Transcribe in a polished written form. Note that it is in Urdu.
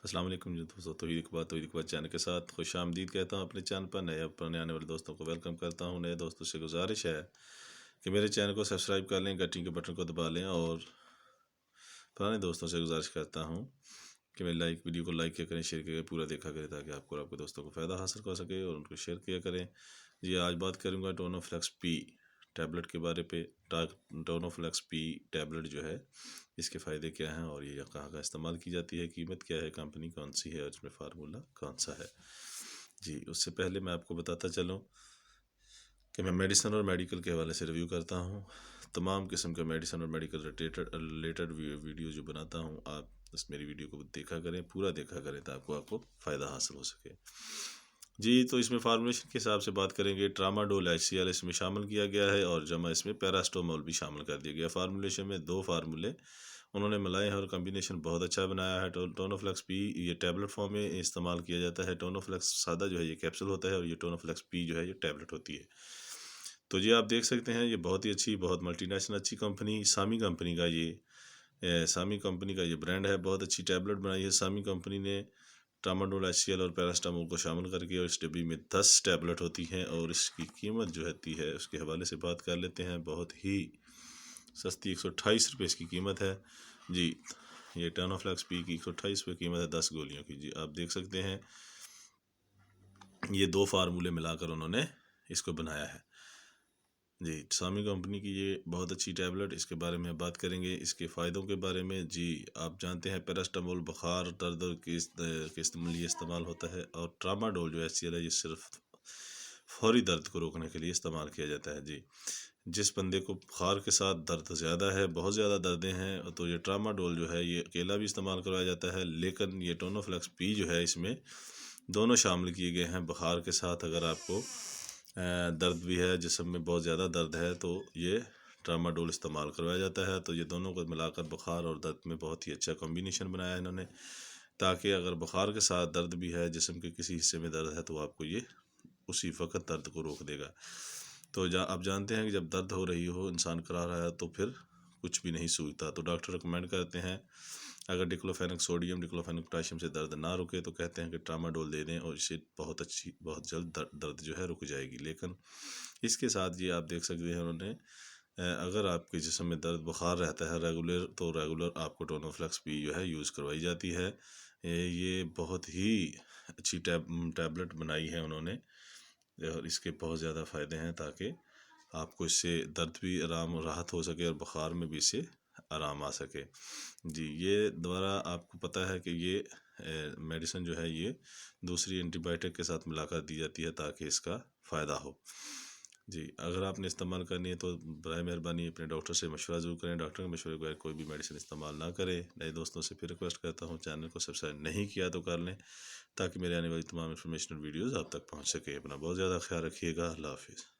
السلام علیکم دوستوں، توحید اقبال چینل کے ساتھ خوش آمدید کہتا ہوں اپنے چینل پر۔ نئے پرانے آنے والے دوستوں کو ویلکم کرتا ہوں۔ نئے دوستوں سے گزارش ہے کہ میرے چینل کو سبسکرائب کر لیں، گھنٹی کے بٹن کو دبا لیں، اور پرانے دوستوں سے گزارش کرتا ہوں کہ میری ویڈیو کو لائک کیا کریں، شیئر کیا کریں، پورا دیکھا کریں تاکہ آپ کو اور آپ کے دوستوں کو فائدہ حاصل ہو سکے، اور ان کو شیئر کیا کریں۔ جی آج بات کروں گا ٹونو فلیکس پی ٹیبلٹ کے بارے پہ۔ ٹونو فلیکس پی ٹیبلٹ جو ہے، اس کے فائدے کیا ہیں اور یہ کہاں کہاں استعمال کی جاتی ہے، قیمت کیا ہے، کمپنی کون سی ہے اور اس میں فارمولا کون سا ہے۔ جی اس سے پہلے میں آپ کو بتاتا چلوں کہ میں میڈیسن اور میڈیکل کے حوالے سے ریویو کرتا ہوں۔ تمام قسم کے میڈیسن اور میڈیکل ریلیٹڈ ویڈیو جو بناتا ہوں، آپ اس میری ویڈیو کو دیکھا کریں، پورا دیکھا کریں تاکہ آپ کو فائدہ حاصل ہو سکے۔ جی تو اس میں فارمولیشن کے حساب سے بات کریں گے۔ ٹراما-ڈول HCl اس میں شامل کیا گیا ہے، اور جمع اس میں پیراسٹامول بھی شامل کر دیا گیا۔ فارمولیشن میں 2 فارمولے انہوں نے ملائے ہیں اور کمبینیشن بہت اچھا بنایا ہے۔ ٹونو فلیکس پی یہ ٹیبلٹ فارم میں استعمال کیا جاتا ہے۔ ٹونو فلیکس سادہ جو ہے یہ کیپسول ہوتا ہے، اور یہ ٹونو فلیکس پی جو ہے یہ ٹیبلٹ ہوتی ہے۔ تو جی آپ دیکھ سکتے ہیں یہ بہت ہی اچھی، بہت ملٹی نیشنل اچھی کمپنی سامی کمپنی کا یہ برانڈ ہے۔ بہت اچھی ٹیبلٹ بنائی ہے سامی کمپنی نے۔ ٹراما-ڈول HCl اور پیراسٹامول کو شامل کر کے، اور اس ڈبی میں 10 ٹیبلٹ ہوتی ہیں، اور اس کی قیمت جو ہوتی ہے اس کے حوالے سے بات کر لیتے ہیں۔ بہت ہی سستی 128 روپے اس کی قیمت ہے۔ جی یہ ٹونو فلیکس پی کی 128 روپے قیمت ہے 10 گولیوں کی۔ جی آپ دیکھ سکتے ہیں یہ 2 فارمولے ملا کر انہوں نے اس کو بنایا ہے۔ جی سامی کمپنی کی یہ بہت اچھی ٹیبلٹ، اس کے بارے میں بات کریں گے، اس کے فائدوں کے بارے میں۔ جی آپ جانتے ہیں پیراسٹامول بخار، درد کے لیے استعمال ہوتا ہے، اور ٹراما-ڈول جو HCl ہے یہ صرف فوری درد کو روکنے کے لیے استعمال کیا جاتا ہے۔ جی جس بندے کو بخار کے ساتھ درد زیادہ ہے، بہت زیادہ دردیں ہیں، تو یہ ٹراما-ڈول جو ہے یہ اکیلا بھی استعمال کروایا جاتا ہے، لیکن یہ ٹونو فلیکس پی جو ہے اس میں دونوں شامل کیے گئے ہیں۔ بخار کے ساتھ اگر آپ کو درد بھی ہے، جسم میں بہت زیادہ درد ہے، تو یہ ٹراما-ڈول استعمال کروایا جاتا ہے۔ تو یہ دونوں کو ملا کر بخار اور درد میں بہت ہی اچھا کمبینیشن بنایا ہے انہوں نے، تاکہ اگر بخار کے ساتھ درد بھی ہے، جسم کے کسی حصے میں درد ہے، تو آپ کو یہ اسی وقت درد کو روک دے گا۔ تو آپ جانتے ہیں کہ جب درد ہو رہی ہو، انسان کرا رہا ہے، تو پھر کچھ بھی نہیں سوچتا، تو ڈاکٹر ریکمینڈ کرتے ہیں اگر ڈکلوفینک سوڈیم، ڈکلوفینک پوٹاشیم سے درد نہ رکے تو کہتے ہیں کہ ٹراما-ڈول دے دیں، اور اس سے بہت جلد درد جو ہے رک جائے گی۔ لیکن اس کے ساتھ یہ آپ دیکھ سکتے ہیں انہوں نے اگر آپ کے جسم میں درد بخار رہتا ہے ریگولر، تو ریگولر آپ کو ٹونو فلیکس پی جو ہے یوز کروائی جاتی ہے۔ یہ بہت ہی اچھی ٹیبلٹ بنائی ہے انہوں نے، اور اس کے بہت زیادہ فائدے ہیں، تاکہ آپ کو اس سے درد بھی راحت ہو سکے، اور بخار میں بھی اس سے آرام آ سکے۔ جی یہ دوبارہ آپ کو پتہ ہے کہ یہ میڈیسن جو ہے یہ دوسری اینٹی بائیوٹک کے ساتھ ملا کر دی جاتی ہے تاکہ اس کا فائدہ ہو۔ جی اگر آپ نے استعمال کرنی ہے تو برائے مہربانی اپنے ڈاکٹر سے مشورہ ضرور کریں۔ ڈاکٹر کے مشورے کے بغیر کوئی بھی میڈیسن استعمال نہ کریں۔ نئے دوستوں سے پھر ریکویسٹ کرتا ہوں چینل کو سبسکرائب نہیں کیا تو کر لیں، تاکہ میرے آنے والی تمام انفارمیشنل ویڈیوز آپ تک پہنچ سکے۔ اپنا بہت زیادہ خیال رکھیے گا۔ اللہ حافظ۔